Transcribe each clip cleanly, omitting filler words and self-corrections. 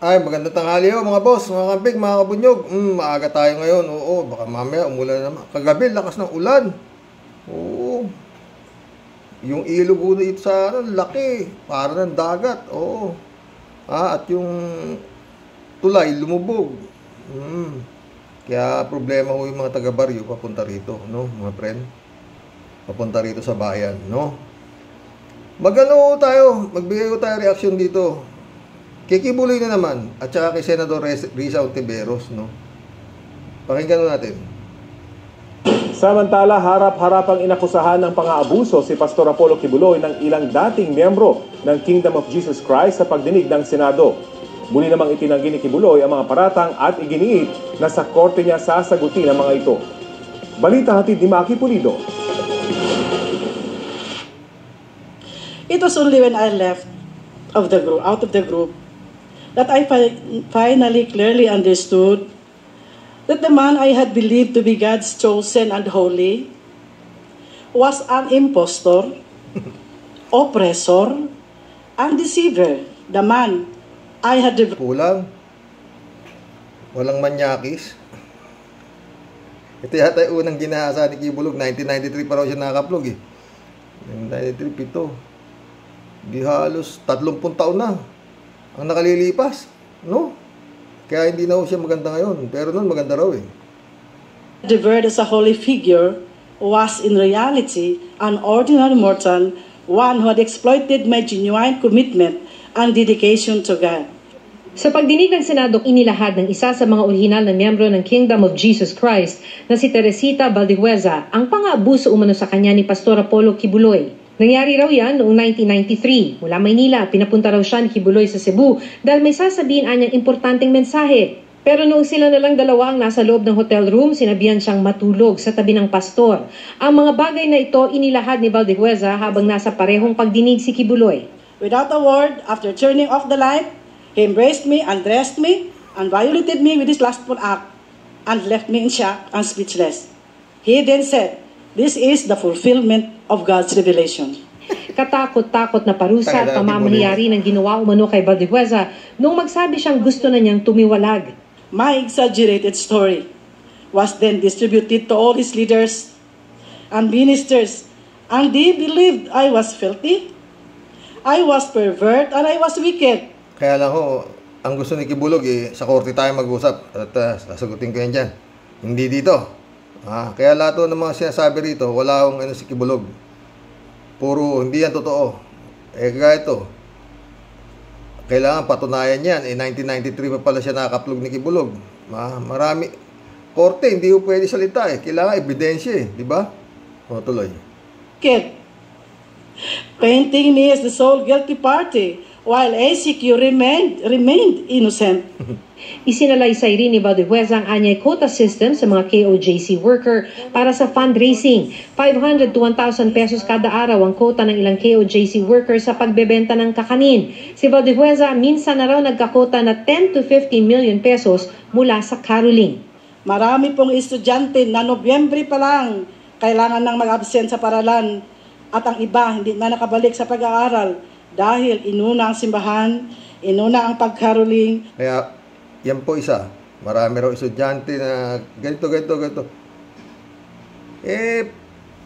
Ay, magandang tanghali ho mga boss, mga kampig, mga kabunyog. Maaga tayo ngayon. Oo, baka mamaya umulan naman. Kagabi, lakas ng ulan. Oo. Yung ilog ho dito sa laki. Para ng dagat. Oo. At yung tulay, lumubog. Kaya problema ho yung mga taga-baryo papunta rito, no, mga friend. Papunta rito sa bayan, no. Magano tayo, magbigay ko tayo reaksyon dito. Kikibuloy na naman at saka kay Senador Risa Ontiveros, no. Pakinggan natin. Samantala, harap-harapang inakusahan ng pang-aabuso si Pastor Apollo Kibuloy ng ilang dating miyembro ng Kingdom of Jesus Christ sa pagdinig ng Senado. Muli namang itinanggi ni Kibuloy ang mga paratang at iginiit na sa korte niya sasagutin ang mga ito. Balita hatid ni Maki Pulido. It was only when I left out of the group, that I finally clearly understood that the man I had believed to be God's chosen and holy was an impostor, oppressor, and deceiver. The man I had Kulang. Walang manyakis. Ito yata yung unang ginahasa ni Kibulog. 1993 pa raw siya nakaplog eh. 1993, pito. Di halos 30 taon na ang nakalilipas, no? Kaya hindi na siya maganda ngayon. Pero noon maganda raw eh. The word as a holy figure was in reality an ordinary mortal, one who had exploited my genuine commitment and dedication to God. Sa pagdinig ng Senado, inilahad ng isa sa mga orihinal na miyembro ng Kingdom of Jesus Christ na si Teresita Valdihueza ang pang-aabuso umano sa kanya ni Pastor Apollo Kibuloy. Nangyari raw yan noong 1993. Mula Maynila, pinapunta raw siya ni Kibuloy sa Cebu dahil may sasabihin anyang importanteng mensahe. Pero noong sila na lang dalawa ang nasa loob ng hotel room, sinabihan siyang matulog sa tabi ng pastor. Ang mga bagay na ito inilahad ni Valdihueza habang nasa parehong pagdinig si Kibuloy. Without a word, after turning off the light, he embraced me, undressed me, and violated me with his lustful act, and left me in shock and speechless. He then said, "This is the fulfillment of God's revelation." Katakot-takot na parusa at pamamahayari ng ginawa umano kay Valdihueza nung magsabi siyang gusto na niyang tumiwalag. My exaggerated story was then distributed to all his leaders and ministers, and they believed I was filthy, I was pervert, and I was wicked. Kaya lang ho, ang gusto ni Kibulog eh, sa korte tayo mag-usap at sasagutin ko yan dyan. Hindi dito. Kaya lahat ng mga sinasabi rito, wala akong si Kibulog. Puro hindi yan totoo. Kaya ito, kailangan patunayan yan. 1993 pa pala siya nakaplog ni Kibulog. Marami. Korte, hindi ko pwede salita eh. Kailangan ebidensya eh. Di ba? Tuloy. Kid, painting me as the sole guilty party, while ACQ remained innocent. Isinalaysay rin ni Valdihueza ang anyay quota system sa mga KOJC worker para sa fundraising. 500 to 1,000 pesos kada araw ang quota ng ilang KOJC worker sa pagbebenta ng kakanin. Si Valdihueza minsan na raw nagkakota na 10 to 15 million pesos mula sa caroling. Marami pong estudyante na Nobyembre pa lang kailangan nang mag-absent sa paralan at ang iba hindi na nakabalik sa pag-aaral dahil inuna ang simbahan, inuna ang pag-caroling. Kaya yan po isa. Marami raw estudyante na ganito.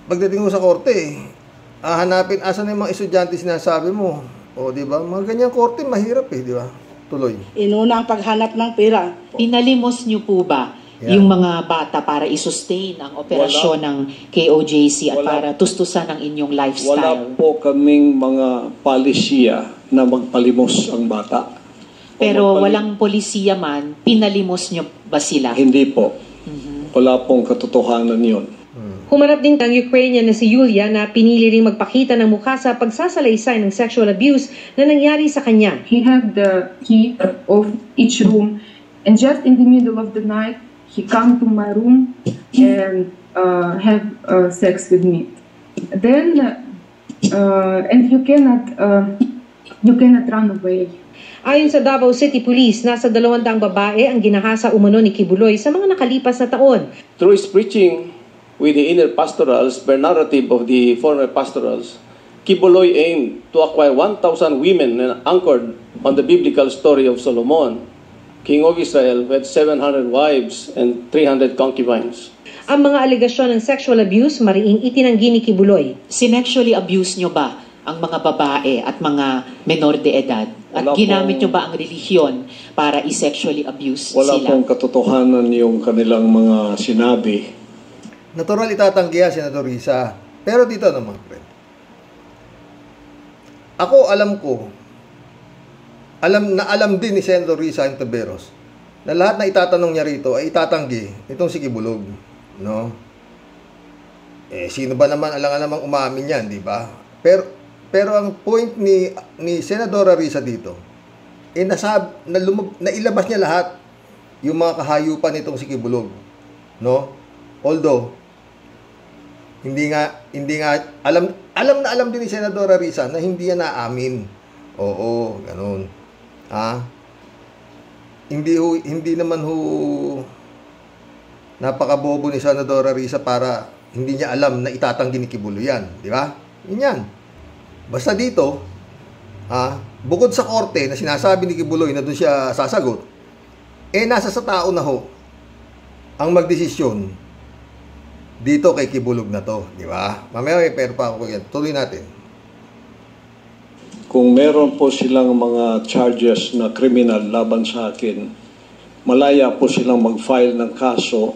Pagdating mo sa korte, hanapin asan yung mga estudyante sinasabi mo. O, di ba? Mga ganyang korte, mahirap eh, di ba? Tuloy. Inuna ang paghanap ng pera. Pinalimos niyo po ba yung mga bata para i-sustain ang operasyon ng KOJC at para tustusan ang inyong lifestyle? Wala po kaming mga palisiya na magpalimos ang bata. Pero walang polisiya man, pinalimos niyo ba sila? Hindi po. Wala pong katotohanan yun. Humarap din ang Ukrainian na si Yulia na pinili ring magpakita ng mukha sa pagsasalaysay ng sexual abuse na nangyari sa kanya. He had the key of each room and just in the middle of the night, he come to my room and have sex with me. Then, and you cannot run away. Ayon sa Davao City Police, nasa 200 babae ang ginahasa umano ni Kibuloy sa mga nakalipas na taon. Through his preaching with the inner pastorals, per narrative of the former pastorals, Kibuloy aimed to acquire 1,000 women anchored on the biblical story of Solomon, king of Israel, who had 700 wives and 300 concubines. Ang mga alegasyon ng sexual abuse mariing itinanggi ni Kibuloy. Sinexually abuse nyo ba ang mga babae at mga menor de edad? At ginamit nyo ba ang relihiyon para i-sexually abuse Wala sila? pong katotohanan yung kanilang mga sinabi. Natural itatanggihan, Senador Risa. Pero dito naman, friend. Ako alam din ni Senador Risa Ontiveros na lahat na itatanong niya rito ay itatanggi itong si Kibulog, no? Sino ba naman alang-alamang umamin yan, di ba? Pero ang point ni Senadora Risa dito, nailabas niya lahat yung mga kahayupan nitong si Kibulog, no? Although hindi nga alam din ni Senadora Risa na hindi yan naamin. Oo, ganun. Hindi naman napakabobo ni Senadora Risa para hindi niya alam na itatanggi ni Kibuloy yan, di ba? Yun yan. Basta dito, bukod sa korte na sinasabi ni Kibuloy na doon siya sasagot, nasa sa tao na ang magdesisyon dito kay Kibulog na to, di ba? Mamaya pero pa ako yan. Tuloy natin. Kung meron po silang mga charges na criminal laban sa akin, malaya po silang mag-file ng kaso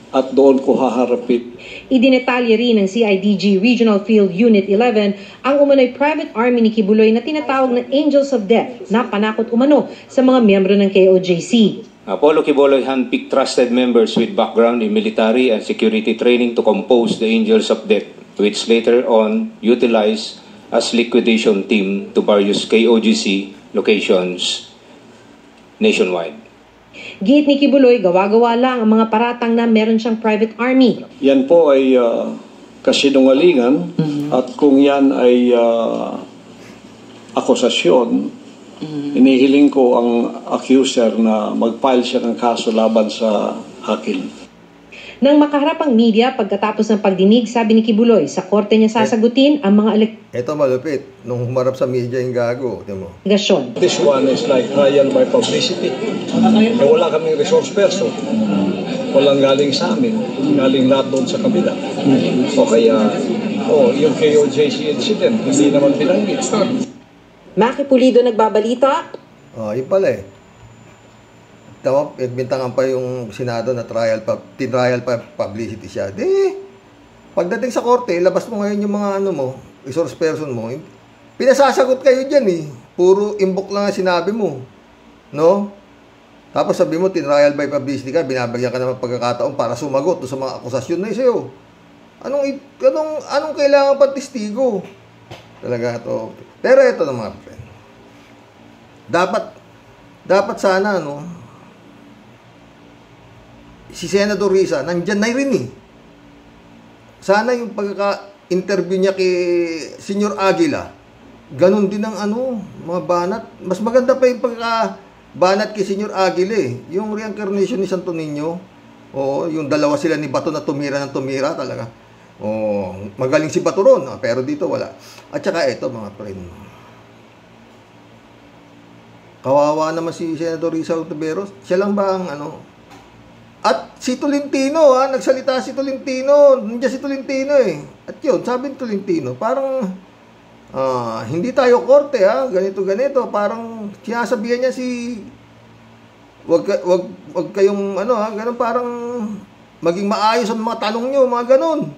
at doon ko haharapin. Idinetalye rin ng CIDG Regional Field Unit 11 ang umano'y private army ni Kibuloy na tinatawag na Angels of Death na panakot umano sa mga miyembro ng KOJC. Apollo Kibuloy handpicked trusted members with background in military and security training to compose the Angels of Death, which later on utilized as liquidation team to various KOJC locations nationwide. Giit ni Kibuloy, gawa-gawa lang ang mga paratang na meron siyang private army. Yan po ay kasinungalingan at kung yan ay akusasyon, inihiling ko ang accuser na mag-file siya ng kaso laban sa akin. Nang makaharap ang media pagkatapos ng pagdinig, sabi ni Kibuloy, sa korte niya sasagutin ang mga Ito malupit. Nung humarap sa media yung gago. alegasyon. This one is like trial by publicity. Wala kaming resource person. Walang galing sa amin. Galing lahat doon sa kabila. O kaya, yung KOJC incident, hindi naman binanggit. Maki Pulido nagbabalita. Yun pala Tama, bintangan pa yung Senado na trial publicity siya. Pagdating sa korte, labas mo ngayon yung mga resource person mo. Pinasasagot kayo dyan Puro imbok lang ang sinabi mo. No? Tapos sabi mo, tinrial by publicity ka, binabagyan ka naman pagkakataon para sumagot sa mga akusasyon na sa'yo. Anong kailangan pang testigo? Talaga to. Pero ito na mga friend. Dapat sana, si Senador Risa, nandyan na rin Sana yung pagkaka-interview niya kay Senyor Aguila, ganun din ang mga banat. Mas maganda pa yung pagkaka-banat kay Senyor Aguila Yung reincarnation ni Santo Niño, yung dalawa sila ni Bato na tumira ng tumira talaga. Magaling si Bato ron, pero dito wala. At saka ito mga friend. Kawawa naman si Senador Risa Ontiveros. Siya lang ba ang At si Tolentino, nagsalita si Tolentino. Nandiyan si Tolentino At yun, sabi ni Tolentino, parang hindi tayo korte ganito. Parang sinasabihan niya wag kayong ganun, parang maging maayos ang mga tanong nyo, mga ganun.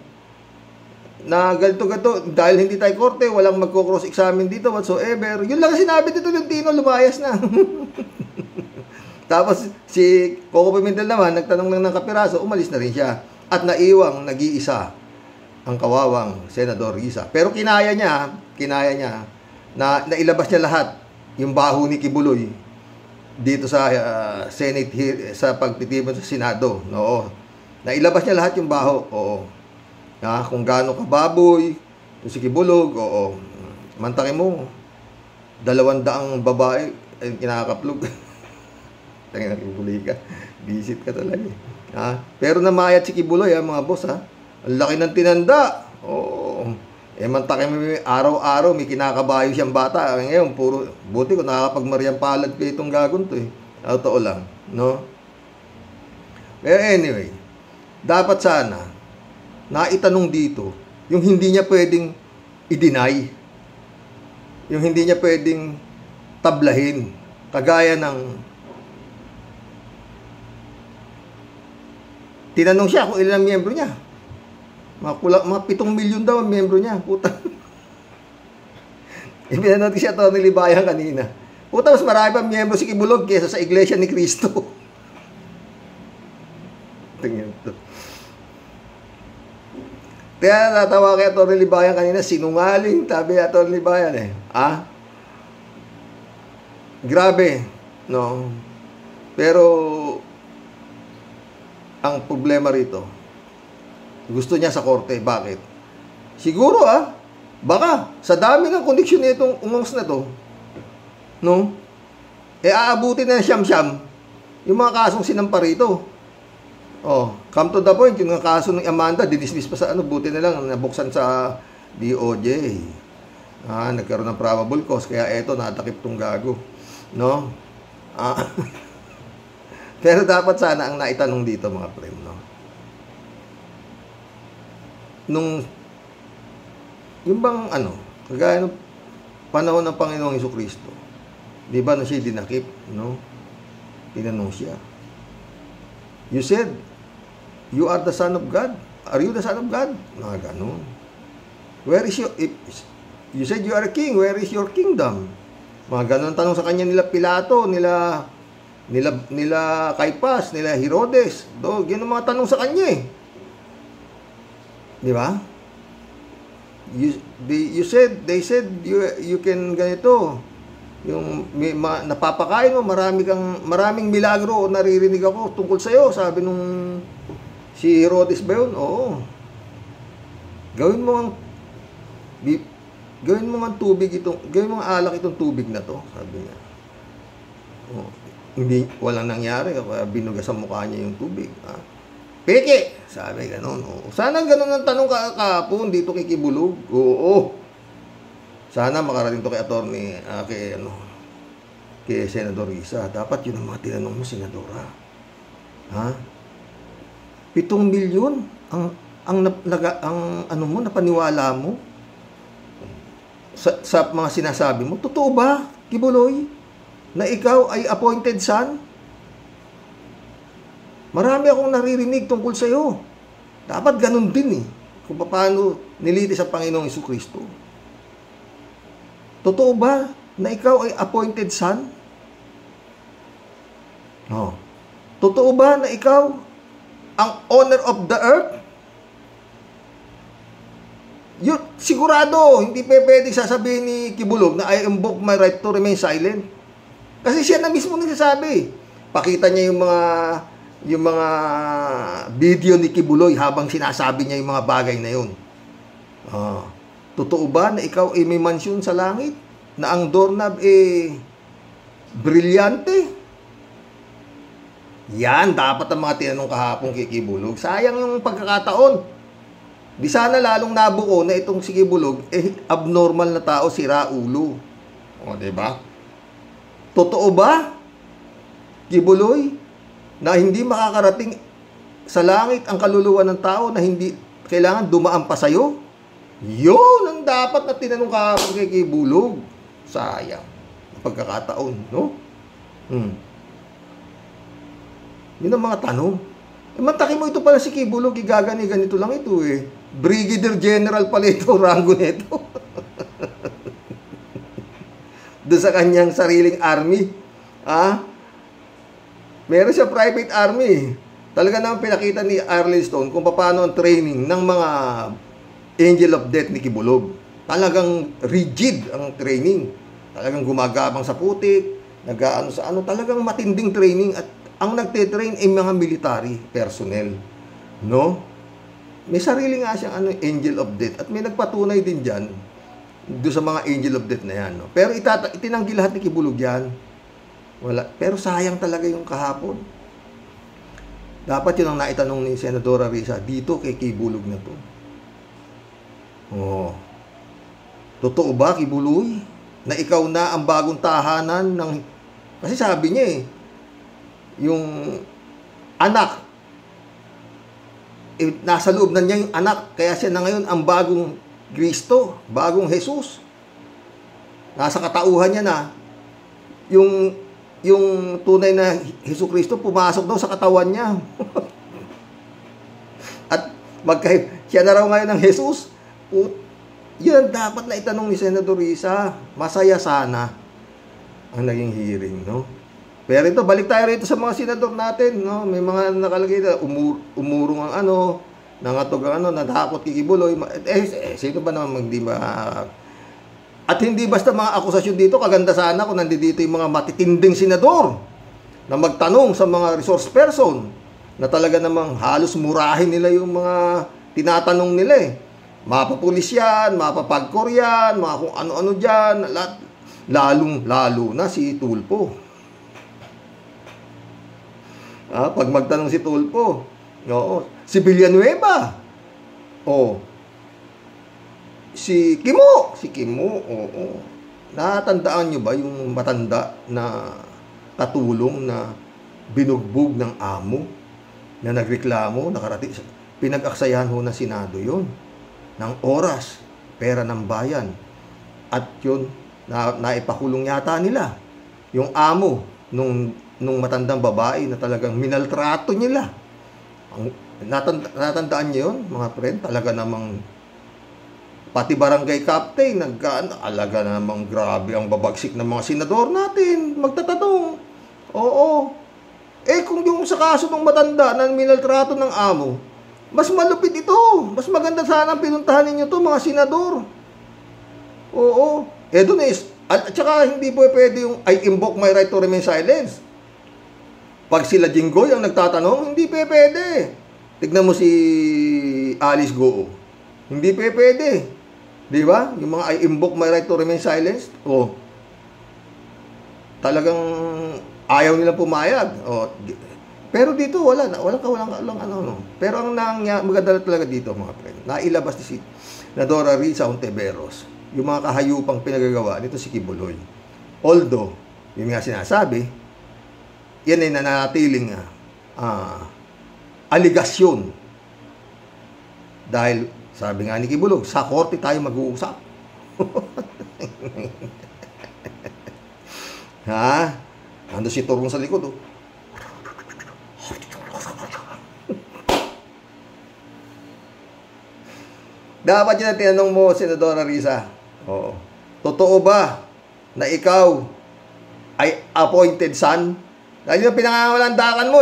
Na ganito, dahil hindi tayo korte, walang magko-cross-examine dito whatsoever. Yun lang sinabi ni Tolentino, lumayas na. Tapos si Coco Pimentel naman, nagtanong lang ng kapiraso, umalis na rin siya. At naiwang nag-iisa ang kawawang Senador Risa. Pero kinaya niya na nailabas niya lahat yung baho ni Kibuloy dito sa Senate sa pagtitipon sa Senado. Nailabas niya lahat yung baho. Kung gaano kababoy yung si Kibulog, mantakin mo 200 babae ay kinakaplog. Tangina Kibuloy ka. Visit ka talaga Pero namayat si Kibuloy mga boss Ang laki ng tinanda. Mantakin mo, araw-araw, may kinakabayo siyang bata. Ngayon, puro, buti ko nakakapag-Mariang Palad pa itong gagon to eh. Totoo lang, no? Pero anyway, dapat sana, naitanong dito, yung hindi niya pwedeng i-deny, yung hindi niya pwedeng tablahin, kagaya ng tinanong siya kung ilan ang miyembro niya. Mga 7 milyon daw ang miyembro niya. Puta. Pinanood siya ito ni Libayan kanina. Puta, mas marami pa miyembro si Kibulog kesa sa Iglesia ni Cristo. Tingnan ito. Kaya natawa kay Atty. Libayan kanina, sinungaling, sabi ni Atty. Libayan eh. Grabe, no? Pero, ang problema rito, gusto niya sa korte. Bakit? Siguro baka, sa dami ng conviction nitong umangs na to, no? Aabutin na siyam-siyam yung mga kasong sinampa rito. Come to the point, yung kaso ng Amanda, dinismiss pa sa buti na lang, nabuksan sa DOJ. Nagkaroon ng probable cause, kaya eto, natakip tong gago. No? Pero dapat sana ang naitanong dito, mga prem, no? Yung bang, kagaya ng panahon ng Panginoong Jesucristo, di ba na siya dinakip, no? Tinanong siya. You said, you are the Son of God. Are you the Son of God? Ganun. Where is you said you are a king, where is your kingdom? Mga ganun tanong sa kanya nila Pilato, nila Caiphas, nila Herodes. Yun ang mga tanong sa kanya eh. Di ba? They said you can ganito. Yung napapakain mo, maraming milagro naririnig ako tungkol sa iyo, sabi nung si Herodes ba yun? Oo. Gawin mo ang tubig itong, gawin mo ang alak itong tubig na to, sabi niya. Walang nangyari, binugas sa mukha niya yung tubig. Peke! Sabi ganun. Sana ganun ang tanong kahapon dito kay Kibulog. Oo. Sana makarating to kay attorney, kay Senador Risa. Dapat yun ang mga tinanong mo, Senadora. 7 milyon ang napaniwala mo sa mga sinasabi mo. Totoo ba, Kibuloy, na ikaw ay appointed son? Marami akong naririnig tungkol sa iyo. Dapat ganun din kung paano nilitis ang Panginoong Jesucristo. Totoo ba na ikaw ay appointed son? Totoo ba na ikaw ang owner of the earth? Sigurado, hindi pwede sasabihin ni Kibulog na I invoke my right to remain silent. Kasi siya na mismo nagsasabi. Pakita niya yung mga video ni Kibuloy habang sinasabi niya yung mga bagay na yun. Totoo ba na ikaw ay may mansyon sa langit? Na ang doorknob brilyante? Yan, dapat ang mga tinanong kahapon kay Kibulog. Sayang yung pagkakataon. Di sana lalong nabuko na itong si Kibulog, abnormal na tao, sira ulo. Diba? Totoo ba, Kibuloy, na hindi makakarating sa langit ang kaluluwa ng tao na hindi kailangan dumaan pa sa'yo? Yun ang dapat na tinanong kahapon kay Kibulog. Sayang. Pagkakataon, no? Yun ang mga tanong. Mantaki mo ito pala si Kibulog, ganito lang ito Brigadier General pala ito, rango nito. Doon sa kanyang sariling army. Meron siya private army. Talaga naman pinakita ni Arlen Stone kung paano ang training ng mga Angel of Death ni Kibulog. Talagang rigid ang training. Talagang gumagabang sa putik, nag-aano sa talagang matinding training at ang nagte-train ay mga military personnel. No? May sarili nga siyang Angel of Death at may nagpatunay din dyan doon sa mga Angel of Death na yan. No? Pero itinanggi lahat ni Kibulog yan. Wala. Pero sayang talaga yung kahapon. Dapat yun ang naitanong ni Senadora Risa dito kay Kibulog na to. Totoo ba, Kibuloy, na ikaw na ang bagong tahanan ng... Kasi sabi niya yung anak, nasa loob na niya yung anak, kaya siya na ngayon ang bagong Kristo, bagong Jesus. Nasa katauhan niya na. Yung tunay na Hesus Kristo, pumasok daw sa katawan niya. At siya na raw ngayon ng Jesus. Yan dapat na itanong ni Senador Risa. Masaya sana ang naging hearing, no? Pero ito, balik tayo rito sa mga senador natin, no? May mga nakalagay na umurong ang nangatog ang natakot kay Kibuloy. Sino ba naman hindi ba? At hindi basta mga akusasyon dito, kaganda sana kung nandito yung mga matitinding senador na magtanong sa mga resource person na talaga namang halos murahin nila yung mga tinatanong nila Mapapulis yan, mapapagkor yan, mga kung ano-ano dyan, lalong-lalo na si Tulfo. Pag magtanong si Tulfo, si Villanueva, si Kimo, natandaan nyo ba yung matanda na katulong na binugbog ng amo na nagreklamo, nakarating, pinag-aksayahan ho ng Senado yon ng oras, pera ng bayan, at yun, naipakulong yata nila yung amo nung matandang babae na talagang minaltrato nila. Natandaan niyo yun, mga friend? Talaga namang pati barangay captain, alaga namang grabe ang babagsik ng mga senador natin. Magtatanong. Oo. Kung yung sa kaso ng matanda na minaltrato ng amo, mas malupit ito. Mas maganda sana ang pinuntahan ninyo to, mga senador. Oo. Doon at saka hindi po pwede yung I invoke my right to remain silent. Pag sila Jinggoy ang nagtatanong, hindi pwede. Tignan mo si Alice Goo. Hindi pwede. Di ba? Yung mga I invoke my right to remain silent. Talagang ayaw nilang pumayag. Pero dito walang ano. Pero ang maganda talaga dito, mga friend, nailabas ni si Senadora Risa Hontiveros yung mga kahayupang pinagagawa nito si Kibuloy. Although, yung nga sinasabi, yan ay nanatiling aligasyon. Dahil, sabi nga ni Kibuloy, sa korte tayo mag-uusap. Ando si Turong sa likod, Dapat yun ang tinanong mo, Senadora Risa. Totoo ba na ikaw ay appointed son? Dahil yung pinangangalandakan mo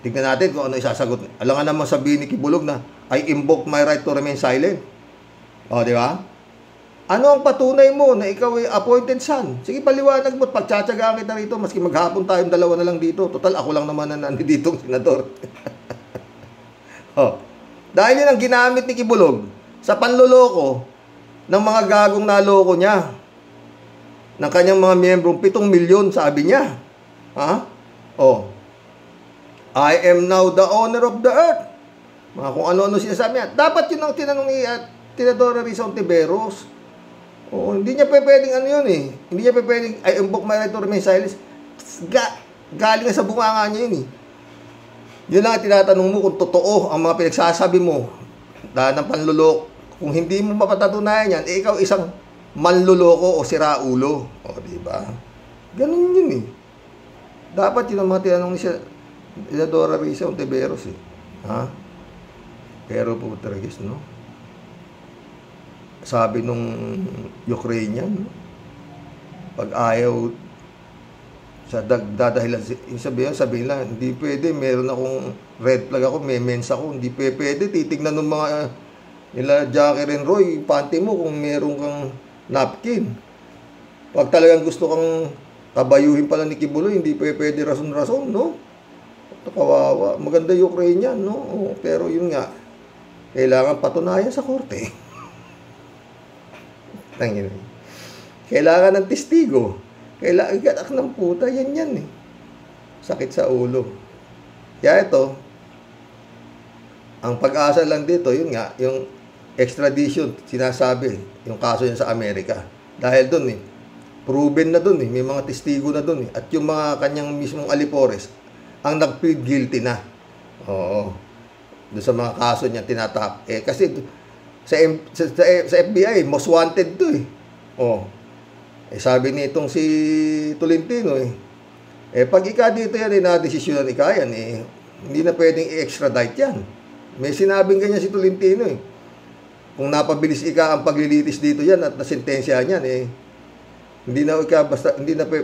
tignan natin kung ano isasagot. Alam nga naman sabihin ni Kibulog na I invoke my right to remain silent. Di ba? Ano ang patunay mo na ikaw ay appointed son? Sige, paliwanag mo. Pagtsatsagaan kita rito, maski maghapon tayong dalawa na lang dito. Total, ako lang naman na nandito, senador. Dahil yun ang ginamit ni Kibulog sa panloloko ng mga gagong naloko niya. Ng kanyang mga miyembrong 7 milyon, sabi niya. I am now the owner of the earth. Mga kung ano-ano sinasabi niya. Dapat yun ang tinanong ni Senadora Risa Hontiveros. Hindi niya pwedeng Hindi niya pwedeng I invoke my right to remain silent. Galing sa bunganga niya yun Yun lang tinatanong mo kung totoo ang mga pinagsasabi mo dahil ng panluloko. Kung hindi mo mapatatunayan yan, ikaw isang manluloko o siraulo. Diba? Ganun yun Dapat yun ang mga tinanong ni Senadora Risa Hontiveros Pero po talaga sabi nung Ukrainian, pag ayaw sa dadahilan, sabihin lang, hindi pwede, meron akong red flag ako, may mens ako, hindi pwede, titignan ng mga nila Jackie and Roy, panty mo kung meron kang napkin. Pag talagang gusto kang tabayuhin pala ni Kibuloy, hindi pwede rason-rason, no? Kawawa, maganda yung Ukrainian, no? Pero yun nga, kailangan patunayan sa korte. Kailangan ng testigo. Kailangan gatak ng puta, yan Sakit sa ulo. Kaya ito, ang pag-asa lang dito, yun nga, yung extradition, sinasabi, yung kaso niya sa Amerika. Dahil doon proven na doon may mga testigo na doon At yung mga kanyang mismong alipores, ang nag-plead guilty na. Oo. Doon sa mga kaso niya, tinatak. Kasi sa FBI, most wanted to sabi nitong si Tolentino pag ika dito yan, na-desisyonan ika yan, hindi na pwedeng i-extradite yan. May sinabing ganyan si Tolentino Kung napabilis ika ang paglilitis dito yan at nasentensya niyan, hindi na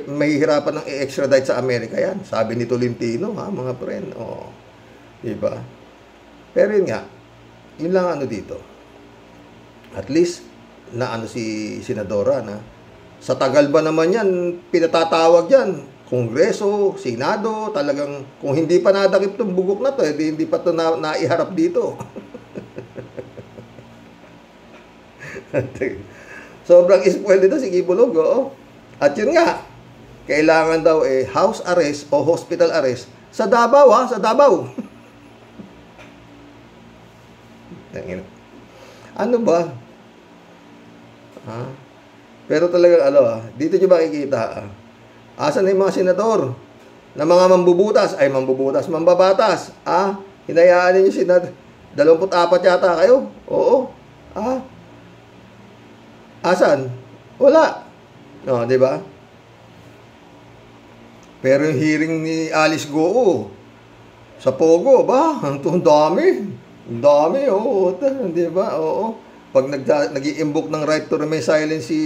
mahihirapan ng i-extradite sa Amerika yan. Sabi ni Tolentino, mga friend. Diba? Pero yun nga, yun lang dito. At least, na si Senadora na sa tagal ba naman yan, pinatatawag yan. Kongreso, Senado, talagang kung hindi pa nadakip itong bugok na to, hindi pa ito naiharap dito. Sobrang spoiled dito si Kibulog. At yun nga, kailangan daw house arrest o hospital arrest sa Davao sa Davao. Ano ba? Pero talagang dito nyo makikita asan na yung mga senador na mga mambubutas, mambabatas. Hinayaan ninyo 24 yata kayo. Oo. Asan? Wala. Di ba? Pero yung hearing ni Alice Goo sa Pogo, ang dami. Ang dami, di ba? Pag nag-i-invoke ng right to remain silent si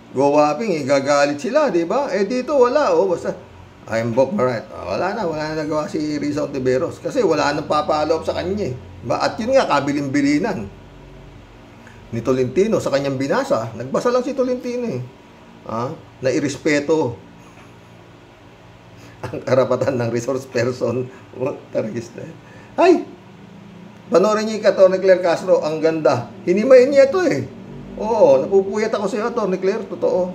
Go Waping, gagalit sila, di ba? Dito wala, basta I invoke my right. Wala na nagawa si Risa Ontiveros kasi wala nang papaloob sa kanya. At yun nga, kabilin-bilinan ni Tolentino sa kanyang binasa. Nagbasa lang si Tolentino na irespeto ang karapatan ng resource person. Panoorin niyo yung Atty. Claire Castro, ang ganda. Hinimayin niya ito napupuyat ako sa iyo, Atty. Claire, totoo.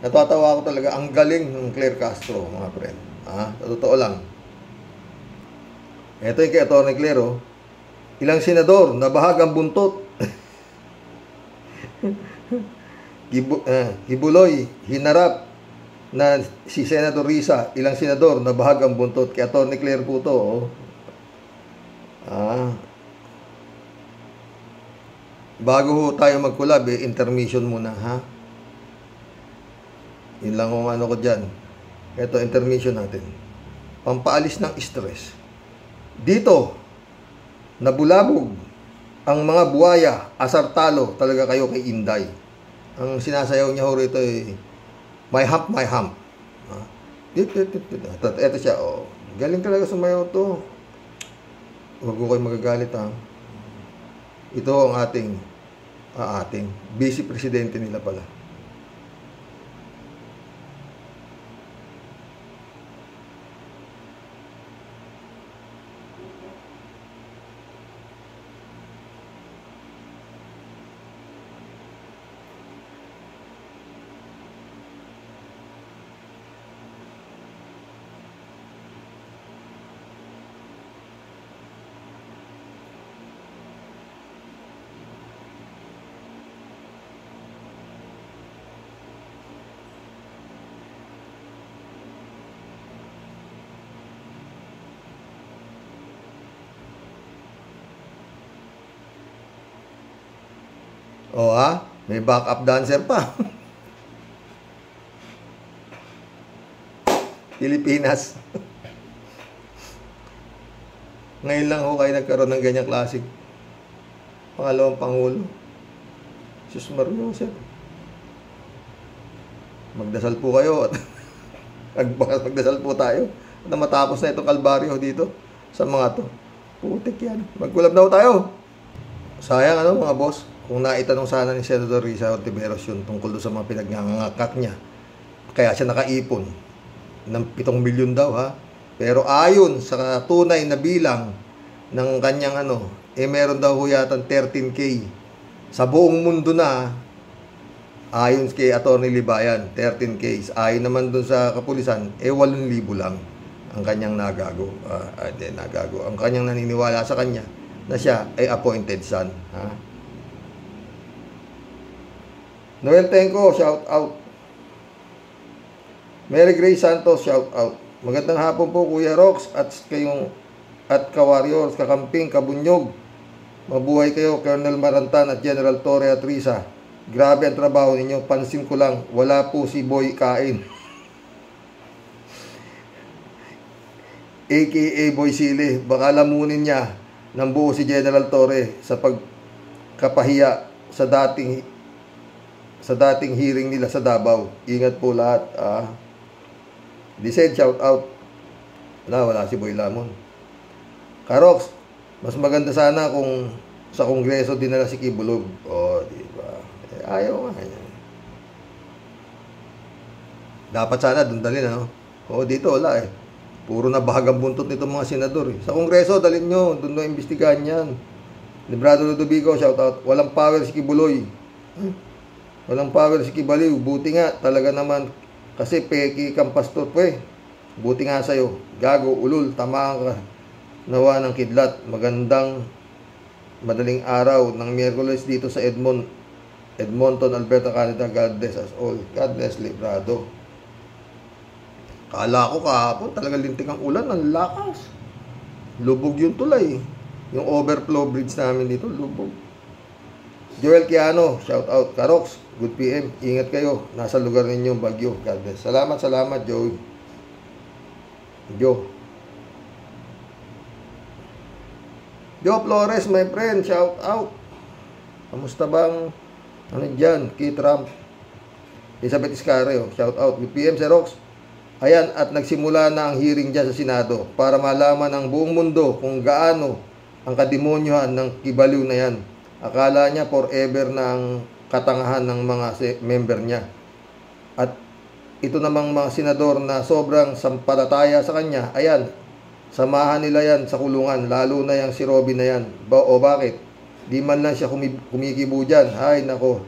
Natatawa ako talaga. Ang galing ng Claire Castro, mga friend. Totoo lang. Ito yung kay Atty. Claire, ilang senador na bahagang buntot. Kibuloy, hinarap na si Senator Risa, ilang senador na bahagang buntot. Kay Atty. Claire po ito, bago tayo mag-collab, intermission muna, Yun lang kung ko dyan. Ito, intermission natin. Pampaalis ng stress. Dito, nabulabog ang mga buwaya, asartalo, talaga kayo kay Inday. Ang sinasayaw niya rito my hump, my hump. Ito siya, galing talaga sumayaw to. Huwag ko kayo magagalit, Ito ang ating vice presidente nila pala. May backup dancer pa. Pilipinas. Ngayon lang kayo nagkaroon ng ganyang klaseng pangalawang pangulo. Sus Mario, sir. Magdasal po kayo at magdasal po tayo na matapos na itong kalbaryo dito sa mga to. Putik yan. Magkulab na tayo. Sayang mga boss. Kung naitanong sana ni Senator Risa Ontiveros yun tungkol sa mga pinagngangakat niya. Kaya siya nakaipon ng 7 milyon daw Pero ayon sa tunay na bilang ng kanyang meron daw yata 13K. Sa buong mundo na, ayon kay Atty. Libayan, 13K. Ayon naman dun sa kapulisan, 8,000 lang ang kanyang nagago. Ang kanyang naniniwala sa kanya na siya ay appointed son. Noel Tenco, shout out. Mary Grace Santos, shout out. Magandang hapon po Kuya Rox at kayong at ka-warriors, kakamping, kabunyog. Mabuhay kayo Colonel Marantan at General Torre at Risa. Grabe ang trabaho ninyo. Pansin ko lang, wala po si Boy Kain. AKA Boy Sili. Baka lamunin niya ng buo si General Torre sa pagkapahiya sa dating hearing nila sa Davao. Ingat po lahat. Lised, shout out. Wala si Boy Lamon. Karox, mas maganda sana kung sa Kongreso dinala si Kibulog. Diba? Ayaw nga. Dapat sana doon dalhin, ano? Dito wala eh. Puro na bahagang buntot nito mga senador eh. Sa Kongreso, dalhin nyo. Doon na imbestigahan yan. Librado Ludovico, shout out. Walang power si Kibuloy. Walang power si Kibaliw. Buti nga, talaga naman. Kasi peki kang pastor po eh. Buti nga sa'yo. Gago, ulul, tamaan ka. Nawa ng kidlat. Magandang madaling araw ng Miyerkules dito sa Edmonton, Alberta, Canada. God bless us all. God bless Librado. Kala ko kahapon talaga lintik ang ulan. Ang lakas. Lubog yung tulay. Yung overflow bridge namin dito, lubog. Joel Kiano, shout out. Karox, good PM. Ingat kayo. Nasa lugar ninyo, Bagyo. God bless. Salamat, Joey. Joe Flores, my friend, shout out. Kamusta bang dyan? Key Trump. Elizabeth Iscareo, shout out. Good PM, Sir Rox. Ayan, at nagsimula na ang hearing dyan sa Senado para malaman ng buong mundo kung gaano ang kademonyohan ng Kibaliw na yan. Akala niya forever na ang katangahan ng mga member niya. At ito namang mga senador na sobrang sampalataya sa kanya, ayan, samahan nila yan sa kulungan, lalo na yung si Robin na yan. Bakit? Di man lang siya kumikibo dyan. Ay, nako.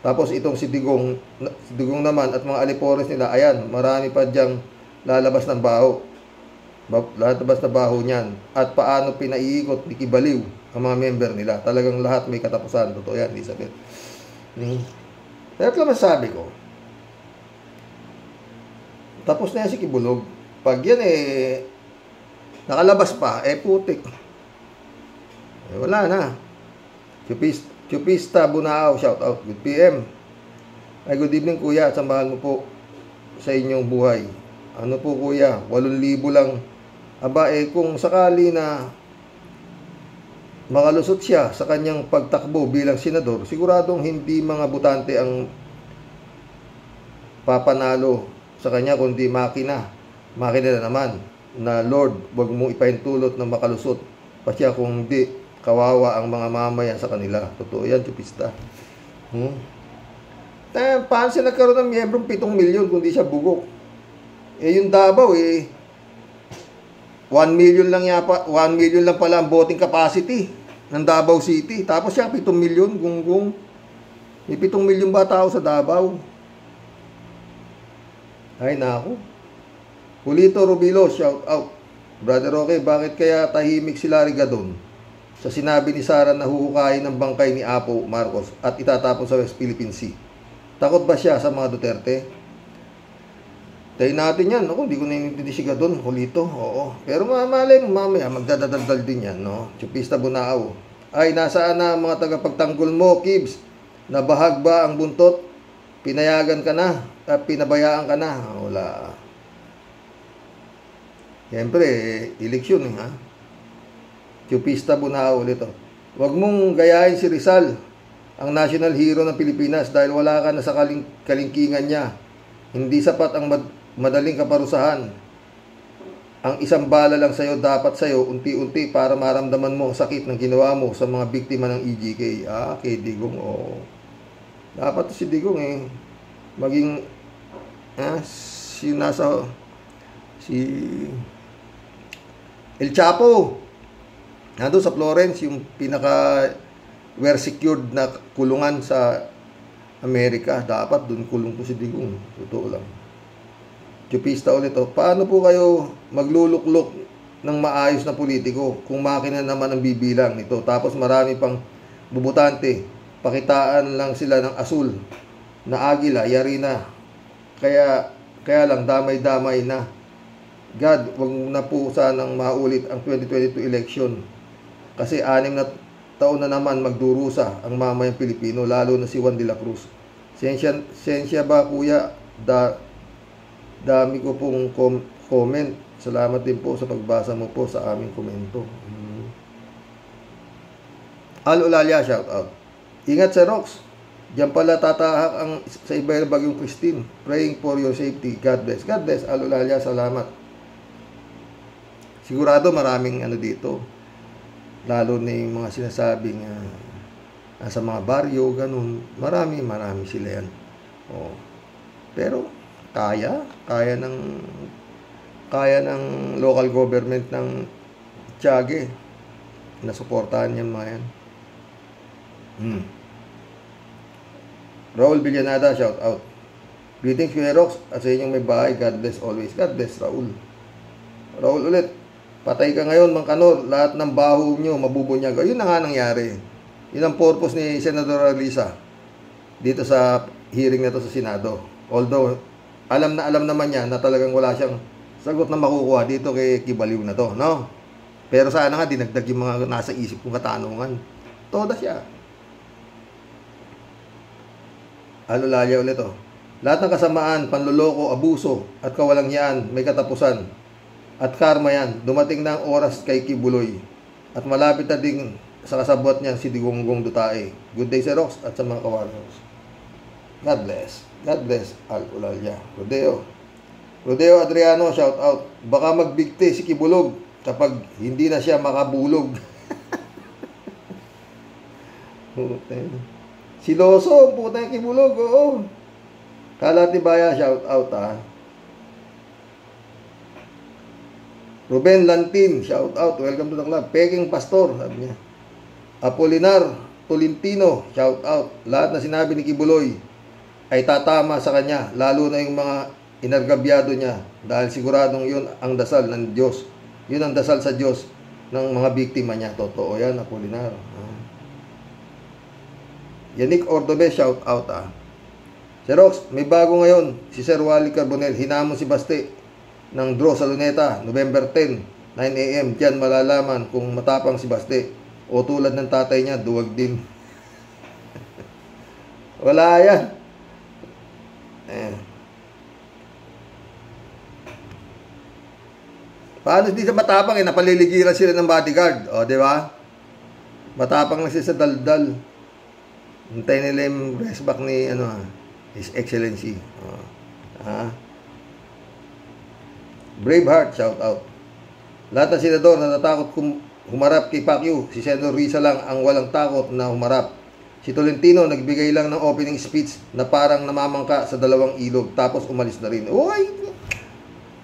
Tapos itong si Digong naman at mga alipores nila, ayan, marami pa dyang lalabas ng baho. Lalabas na baho niyan. At paano pinaiikot ni Kibaliw ang mga member nila. Talagang lahat may katapusan. Totoo yan, Elizabeth. Kaya lang masabi ko, tapos na yan si Kibulog. Pag yan nakalabas pa, putik. Wala na. Chupista Bunao, shout out. Good PM. Good evening kuya. Samahan mo po sa inyong buhay. Ano po kuya? 8,000 lang. Aba kung sakali na makalusot siya sa kanyang pagtakbo bilang senador, siguradong hindi mga butante ang papanalo sa kanya, kundi makina na naman na Lord, wag mong ipahintulot na makalusot pa siya, kung hindi kawawa ang mga mamayan sa kanila. Totoo yan, Chupista. Paano siya nagkaroon ng miyembrong 7 milyon kung di siya bugok? Yung Davao 1 million lang pala ang voting capacity ng Davao City. Tapos siya 7 milyon, gunggong. May 7 milyon ba tao sa Davao? Ay, naku. Julito Rubilo, shout out. Brother Roque, bakit kaya tahimik si Larry Gadon sa sinabi ni Sara na huhukayin ng bangkay ni Apo Marcos at itatapon sa West Philippine Sea? Takot ba siya sa mga Duterte? Tayo natin yan. Ako, hindi ko naiintindi si Gadon, Julito. Oo. Pero malay mo, mamaya, magdadadaldal din yan, no? Chupista Bunao. Ay, nasaan na ang mga tagapagtanggol mo, Kibs? Nabahag ba ang buntot? Pinayagan ka na? Pinabayaan ka na? Wala. Siyempre, eleksyon ha? Chupista Bunao ulit. Huwag mong gayahin si Rizal, ang national hero ng Pilipinas, dahil wala ka na sa kalingkingan niya. Hindi sapat ang madaling kaparusahan. Ang isang bala lang sa'yo, dapat sa'yo, unti-unti, para maramdaman mo ang sakit ng ginawa mo sa mga biktima ng EJK. Kay Digong, dapat si Digong maging si El Chapo nandun sa Florence, yung pinaka were secured na kulungan sa Amerika. Dapat dun kulong to si Digong. Totoo lang. Chupista ulit. Paano po kayo magluluklok ng maayos na politiko kung makina naman ang bibilang nito? Tapos marami pang bubutante. Pakitaan lang sila ng asul. na agila, yari na. Kaya lang, damay-damay na. God, wag na po sanang maulit ang 2022 election. Kasi 6 na taon na naman magdurusa ang mamayang Pilipino, lalo na si Juan de la Cruz. Sensya ba, kuya? Dami ko pong comment. Salamat din po sa pagbasa mo po sa aming komento. Al-Ulalia, shout out. Ingat sa Rox. Diyan pala tatahak ang sa iba ng Bagyong Christine. Praying for your safety. God bless. God bless. Al-Ulalia, salamat. Sigurado maraming dito. Lalo na yung mga sinasabing sa mga baryo, ganun. Marami sila yan. Oh. Pero kaya ng local government ng Tiague na suportahan yung mga yan. Raul Villanada, shout out. Greetings, Kuya Rox, at sa inyong may bahay. God bless always. God bless, Raul. Raul ulit. Patay ka ngayon, Mang Kanor. Lahat ng baho nyo, mabubunyag. Yun na nga nangyari. Yun ang purpose ni Senador Alisa dito sa hearing na to sa Senado. Although, alam naman niya na talagang wala siyang sagot na makukuha dito kay Kibaliw na to, no? Pero sana nga, dinagdag yung mga nasa isip kong katanungan. Toda siya. Alulaya ulit to. Lahat ng kasamaan, panluloko, abuso, at kawalangyaan, may katapusan. At karma yan. Dumating na ang oras kay Kibuloy. At malapit na din sa kasabot niya si Digongong Dutae. Good day sa Rox at sa mga kawarnos. God bless. God bless. Al-Ulalia. Rodeo Adriano, shout out. Baka magbigti si Kibulog kapag hindi na siya makabulog. Siloso, puta yung Kibulog, oo. Kalatibaya, shout out, Ruben Lantin, shout out, welcome to the club. Peking Pastor, sabi niya. Apolinar Tolentino, shout out. Lahat na sinabi ni Kibuloy ay tatama sa kanya, lalo na yung mga inargabyado niya, dahil siguradong yun ang dasal ng Diyos. Yun ang dasal sa Diyos ng mga biktima niya. Totoo yan, Apolinar. Yannick Ordobe, shout out, Sir Rox, may bago ngayon. Si Sir Wally Carbonell, hinamon si Baste ng draw sa Luneta, November 10, 9 a.m. Diyan malalaman kung matapang si Baste o tulad ng tatay niya, duwag din. Wala yan. Paano hindi sa matapang? Napaliligiran sila ng bodyguard. O, di ba? Matapang lang sila sa daldal. Hintay nila yung rest back ni His Excellency. Braveheart, shout out. Lahat ng senador na natakot humarap kay Pacquiao. Si Senator Risa lang ang walang takot na humarap. Si Tolentino nagbigay lang ng opening speech na parang namamangka sa 2 ilog tapos umalis na rin. Uy!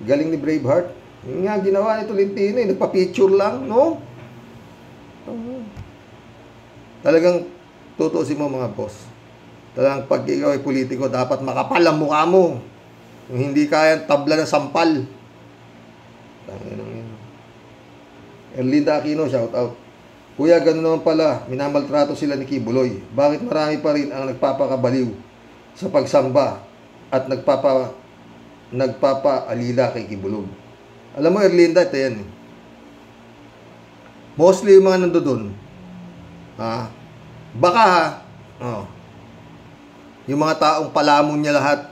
Galing ni Braveheart. Yung nga ginawa ni Tolentino, nagpa-picture lang, no? Talagang tutusin mo mga boss. Talagang pag ikaw ay politiko, dapat makapal ang mukha mo. Kung hindi kaya tabla ng sampal. Erlinda Aquino, shout out. Kuya, gano'n naman pala, minamaltrato sila ni Kibuloy. Bakit marami pa rin ang nagpapakabaliw sa pagsamba at nagpapaalila kay Kibulog? Alam mo, Erlinda, ito yan. Mostly yung mga nandoon, baka yung mga taong palamon niya lahat,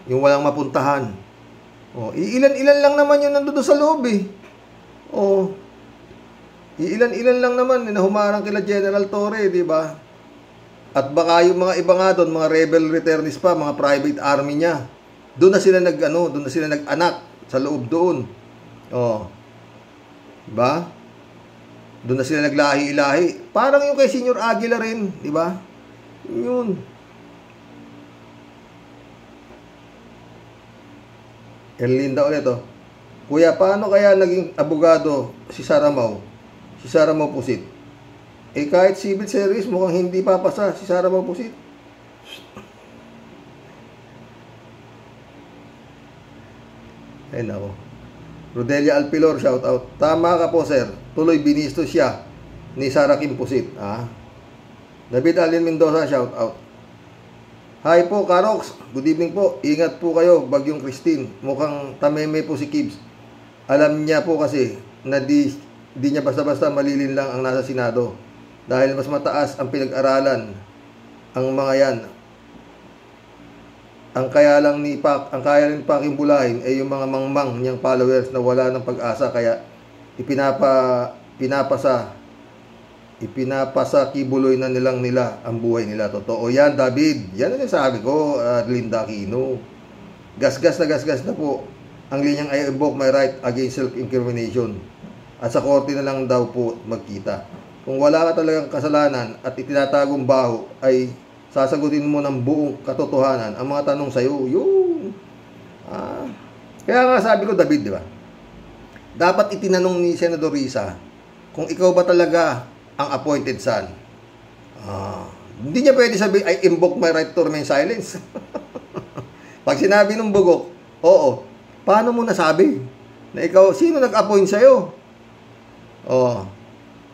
yung walang mapuntahan, ilan-ilan lang naman yung nandoon sa loob ilan-ilan lang naman na humarang kila General Torre, di ba? At baka yung mga iba nga doon, mga rebel returnees pa, mga private army niya, doon na sila nag-anak sa loob doon. Diba? Doon na sila naglahi-ilahi. Parang yung kay Senior Aguila rin, di ba? Yun. Erlinda ulit, Kuya, paano kaya naging abogado si Saramaw? Si Saramaw Pusit. Kahit civil service, mukhang hindi papasa si Saramaw Pusit. Ay, nako. Rodelia Alpilor, shout out. Tama ka po, sir. Tuloy binisto siya ni Sara Kim Pusit. David Allen Mendoza, shout out. Hi po, Karox. Good evening po. Ingat po kayo, Bagyong Christine. Mukhang tameme po si Kibbs. Alam niya po kasi na di niya basta-basta malilin lang ang nasa Senado. Dahil mas mataas ang pinag-aralan ang mga yan. Ang kaya ni Paking bulahin ay yung mga mangmang niyang followers na wala ng pag-asa, kaya ipinapasa Kibuloy na nila ang buhay nila. Totoo yan, David. Yan ang sabi ko, Linda Aquino. Gasgas na po ang linyang I invoke my right against self-incrimination. At sa korte na lang daw po magkita. Kung wala ka talagang kasalanan at itinatagong baho, ay sasagutin mo ng buong katotohanan ang mga tanong sa'yo. Yun. Kaya nga sabi ko, David, di ba? Dapat itinanong ni Senador Risa kung ikaw ba talaga ang appointed son. Hindi niya pwede sabihin, I invoke my right to remain silence. Pag sinabi ng bugok, oo, paano mo nasabi na ikaw, sino nag-appoint sa'yo?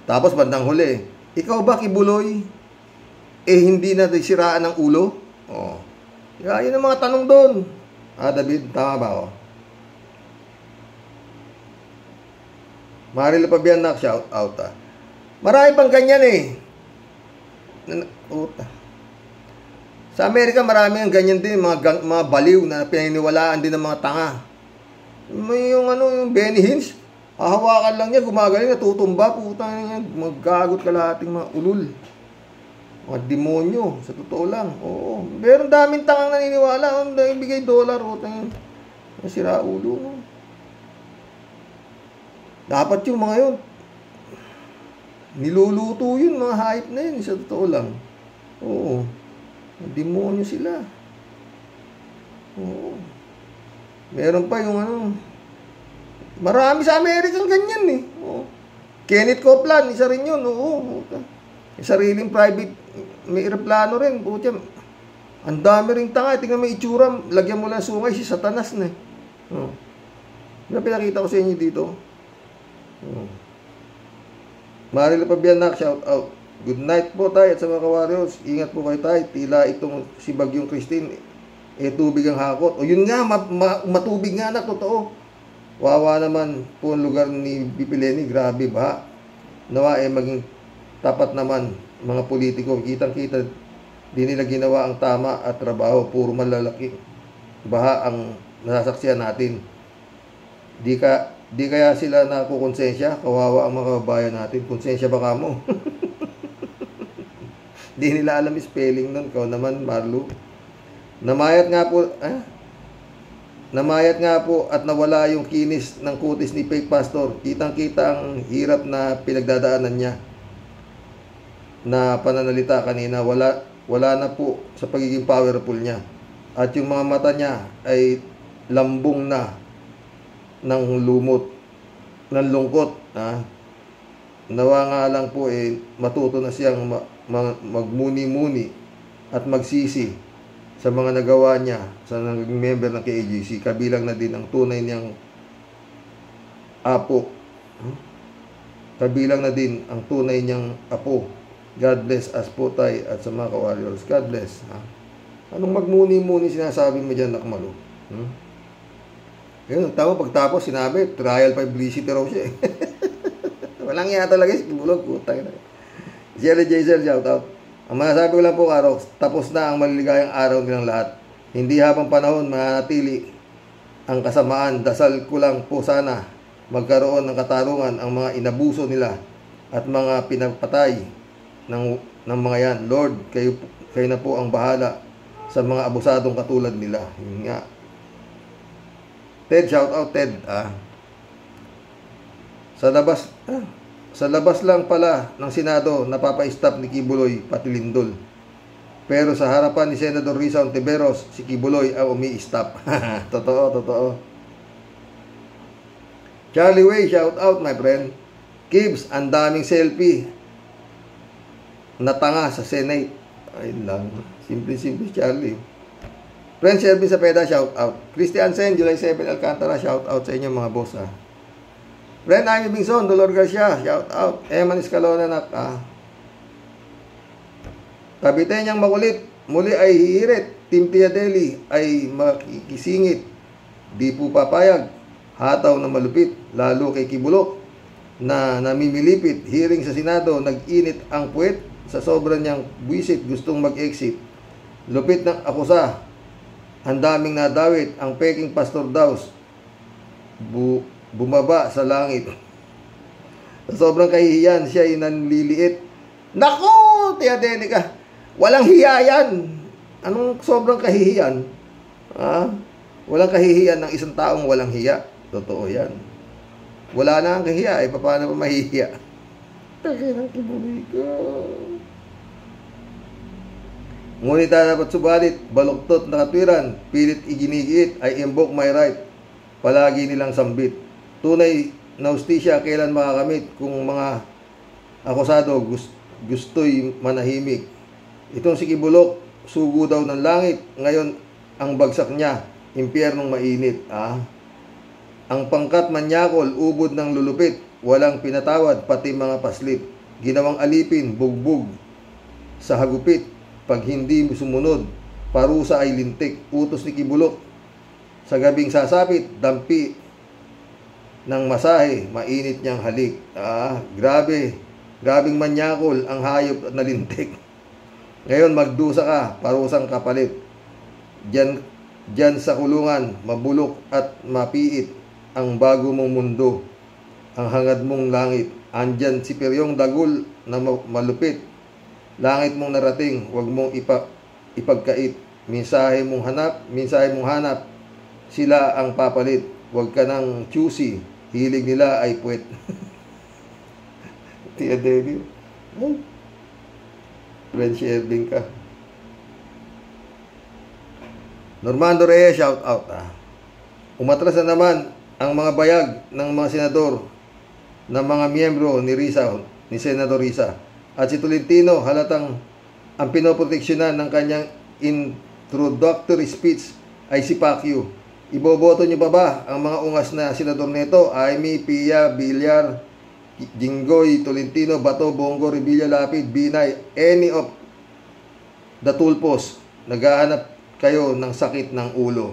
Tapos bandang huli, ikaw ba, Kibuloy, hindi na siraan ng ulo? Yun ang mga tanong doon. David, tama ba ako? Marilo Pabianak, shout out. Marami pang ganyan Sa Amerika, marami ang ganyan din, mga baliw na pininiwalaan din ng mga tanga. May yung Benny Hinn, hahawakan lang niya, gumagaling, natutumba, putang niya, maggagot kalahating mga ulul. Mga demonyo, sa totoo lang. Oo. Meron daming tangang naniniwala. Ibigay $, utang sira ulo. Dapat yung mga yun, niluluto yun, mga hype na yun, sa totoo lang. Oo. Demonyo sila. Oo. Meron pa yung marami sa American ganyan Oo. Kenneth Copeland, isa rin yun. Oo. Sariling private, may aeroplano rin. Puti, ang dami ring tanga. Tingnan mo itsura, lagyan mo lang sungay, si Satanas na. Pinakita ko sa inyo dito. Marilo Pabianak, shout out. Good night po tayo at sa mga ka-warriors. Ingat po kayo tayo. Tila itong si Bagyong Christine, tubig ang hakot. O yun nga, matubig nga na, totoo. Wawa naman po ang lugar ni Bipileni. Grabe ba? Nawa maging tapat naman mga politiko. Kitang-kita di nila ginawa ang tama at trabaho. Puro malalaki baha ang nasasaksihan natin. Di kaya sila nakukonsensya? Kawawa ang mga kababayan natin. Konsensya ba kamo? Di nila alam spelling nun. Ikaw naman, Marlo. Namayat nga po at nawala yung kinis ng kutis ni fake pastor. Kitang-kita ang hirap na pinagdadaanan niya. Na pananalita kanina, wala na po sa pagiging powerful niya. At yung mga mata niya ay lambong na ng lumot, ng lungkot. Nawa nga lang po matuto na siyang magmuni-muni at magsisi sa mga nagawa niya sa naging member ng KAJC. Kabilang na din ang tunay niyang apo. Kabilang na din ang tunay niyang apo. God bless us po tayo at sa mga ka-warriors. God bless. Anong magmuni-muni sinasabi mo dyan, Nakmalo? Yun, tama, pagtapos sinabi, trial publicity raw siya. Walang iya talaga, bulog, putang na. Jerry Jazel, shout out. Ang masasabi ko lang po, Karox, tapos na ang maliligayang araw nilang lahat. Hindi habang panahon mananatili ang kasamaan. Dasal ko lang po sana magkaroon ng katarungan ang mga inabuso nila at mga pinapatay ng mga yan. Lord, kayo na po ang bahala sa mga abusadong katulad nila. Yun nga. Ted, shout out Ted. Sa labas lang pala ng Senado, napapa-stop ni Kibuloy pati Lindol. Pero sa harapan ni Senador Risa Ontiveros, si Kibuloy ang umi-stop. Totoo. Charlie Way, shout out my friend. Kibbs, ang daming selfie na tanga sa Senate. Ayun lang. Simple, Charlie. Friend Shelby Sapeda, shout out. Christian Sen, July 7, Alcantara, shout out sa inyo mga boss. Friend Amy Bingson, Dolor Garcia, shout out. Eman Escalona, Kabite niyang makulit, muli ay hihirit. Team Tiadeli ay makikisingit. Di po papayag. Hataw na malupit, lalo kay Kibulok na namimilipit. Hearing sa Senado, nag-init ang puwet sa sobra niyang buwisit, gustong mag-exit. Lupit ng akusa. Ang daming nadawit. Ang peking Pastor Daus bumaba sa langit. Sa sobrang kahihiyan, siya ay nanliliit. Naku, Tiadeli ka! Walang hiya yan! Anong sobrang kahihiyan? Walang kahihiyan ng isang taong walang hiya. Totoo yan. Wala na ang kahiya, eh paano pa mahihiya? Takinang Kibuloy ko. Ngunit dapat subalit, baluktot na katwiran, pilit iginigiit, I invoke my right. Palagi nilang sambit. Tunay na hustisya kailan makakamit kung mga akusado gusto'y manahimik. Itong si Kibulok, sugo daw ng langit. Ngayon, ang bagsak niya, impyernong mainit. Ang pangkat manyakol, ubod ng lulupit. Walang pinatawad, pati mga paslit. Ginawang alipin, bugbog sa hagupit. Pag hindi sumunod, parusa ay lintik. Utos ni Kibulok. Sa gabing sasapit, dampi ng masahe, mainit niyang halik. Grabe. Grabing manyakol ang hayop na lintik. Ngayon magdusa ka, parusang kapalit. Diyan sa kulungan, mabulok at mapiit ang bago mong mundo. Ang hangad mong langit. Andyan si Peryong Dagul na malupit. Langit mong narating, huwag mong ipagkait. Mensahe mong hanap, sila ang papalit. Huwag ka nang choosy, hilig nila ay puwet. Tiadeli. Friend Sherving ka. Normando Reyes, shout out. Umatras na naman ang mga bayag ng mga senador ng mga miyembro ni Senador Risa. At si Tolentino, halatang ang pinoproteksyonan ng kanyang introductory speech ay si Pacquiao. Iboboto niyo ba ang mga ungas na senador nito? Aimee, Pia, Villar, Jinggoy, Tolentino, Bato, Bongo, Revilla, Lapid, Binay, any of the tulpos. Naghahanap kayo ng sakit ng ulo.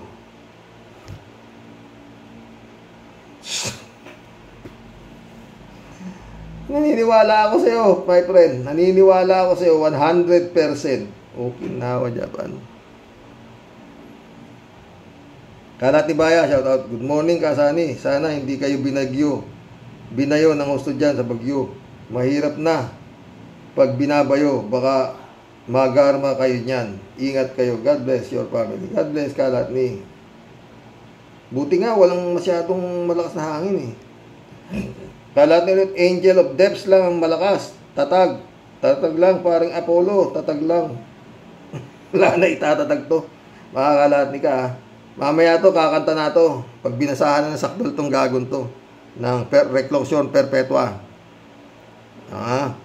Naniniwala ako sa iyo, my friend. Naniniwala ako sa iyo 100%. Okay na ako, Japan. Kalatibaya, shout out. Good morning, Kasani. Sana hindi kayo binayo ng husto dyan sa bagyo. Mahirap na pag binabayo. Baka magarma kayo niyan. Ingat kayo. God bless your family. God bless, Kalatni. Buti nga, walang masyadong malakas na hangin eh. Kalatni ulit, angel of depths lang ang malakas. Tatag lang, parang Apollo. Tatag lang. Wala na itatatag to. Makakalatni ka ha. Mamaya to, kakanta na to. Pag binasahan na ng sakdal tong gagon to. Ng reclusion perpetua.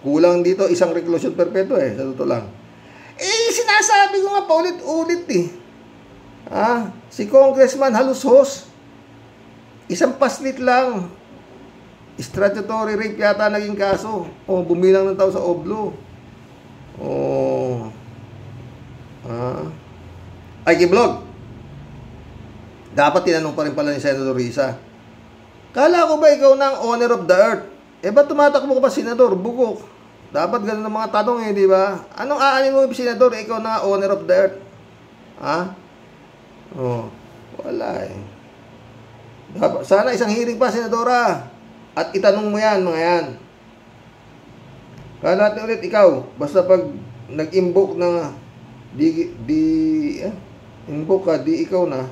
Kulang dito, isang reclusion perpetua eh. Sa totoo lang. Sinasabi ko nga paulit-ulit eh. Si Congressman halos-hos. Isang paslit lang. Statutory rape yata naging kaso. Bumilang ng tao sa Oblo. Ay, Kiblog. Dapat tinanong pa rin pala ni Senator Risa. Kala ko ba ikaw na ang owner of the earth? Ba't tumatakbo ka pa, Senador? Bugok. Dapat ganun ang mga tanong eh, di ba? Anong aanin mo, Senador? Ikaw na owner of the earth. Wala eh. Dapat, sana isang hearing pa, Senadora. At itanong mo yan, mga yan. Kala natin ulit, ikaw. Basta pag nag-invoke na invoke ka, di ikaw na.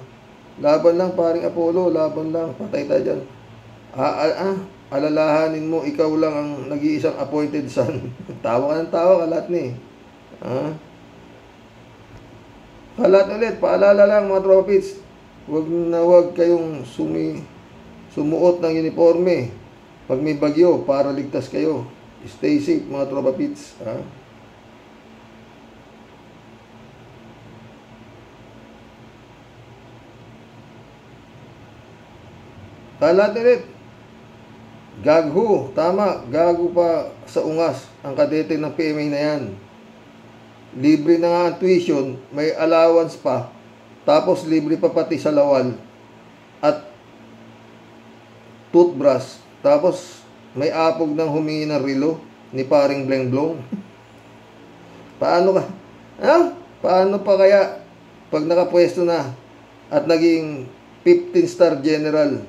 Laban lang, paring Apollo. Laban lang. Patay tayo dyan. Alalahanin mo, ikaw lang ang nag-iisang appointed son. Tawa ka ng tawa, Kalatni. Kalat ulit, paalala lang mga tropits. Huwag kayong sumuot ng uniforme. Pag may bagyo, para ligtas kayo. Stay safe mga tropits. Kalat ulit. Gagho, tama, gago pa sa ungas ang kadete ng PMA na yan. libre na nga ang tuition, may allowance pa, tapos libre pa pati sa lawal at toothbrush, tapos may apog ng humingi ng relo ni paring Bleng Blong. Paano ka? Paano pa kaya pag nakapwesto na at naging 15-star general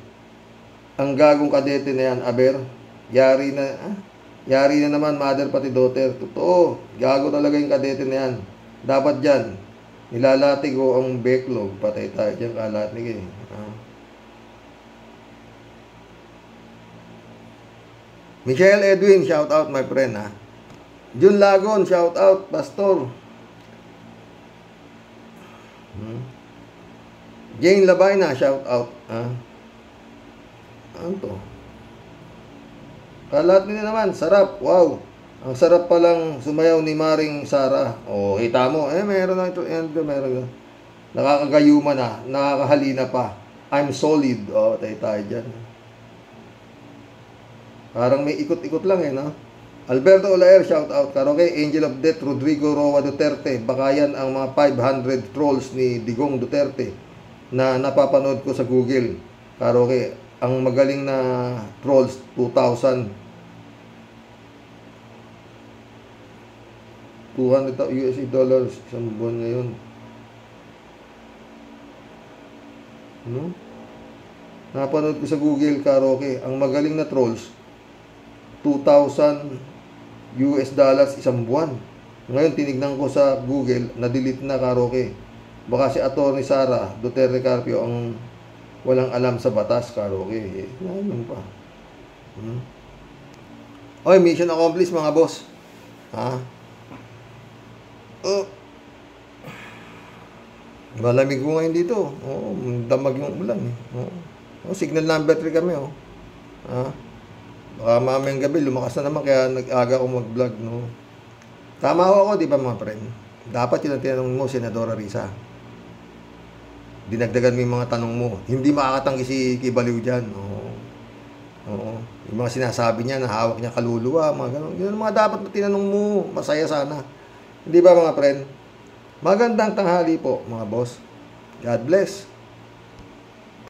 ang gagong kadete na yan, aber? Yari na naman, mother pati daughter. Totoo, gago talaga yung kadete na yan. Dapat dyan, nilalatig ko ang backlog. Patay tayo dyan, kalatig eh. Michael Edwin, shout out my friend ha. Jun Lagon, shout out, pastor. Jane Labayna, shout out. Ano to? Kalat nila naman, sarap. Wow. Ang sarap palang sumayaw ni Maring Sara. Oh, kita mo. Meron na ito. Meron na. Nakakagayuma na. Nakakahalina pa. I'm solid. Oh, tayo dyan. Parang may ikot-ikot lang no? Alberto Olaer, shout out. Karaoke, Angel of Death, Rodrigo Roa Duterte. Baka yan ang mga 500 trolls ni Digong Duterte na napapanood ko sa Google. Karaoke, ang magaling na trolls, 2,000 US dollars isang buwan ngayon. Napanood ko sa Google, karaoke, ang magaling na trolls, 2,000 US dollars isang buwan. Ngayon tinignan ko sa Google, na-delete na, karaoke. Baka si Atty. Sara Duterte Carpio ang walang alam sa batas, karaoke. Ano pa? Oy, mission accomplished mga boss. Malamig ko ngayon dito. Damag yung ulan eh. Signal number 3 kami Baka mamayang gabi lumakas na naman, kaya nag-aga ko mag-vlog Tama ako, di ba mga friend? Dapat yun ang tinanong mo, Senadora Risa. Dinagdagan mo yung mga tanong mo. Hindi makakatanggi si Kibaliw dyan. Yung mga sinasabi niya na hawak niya kaluluwa, mga ganun. Yun ang mga dapat na tinanong mo. Masaya sana. Hindi ba mga friend? Magandang tanghali po mga boss. God bless.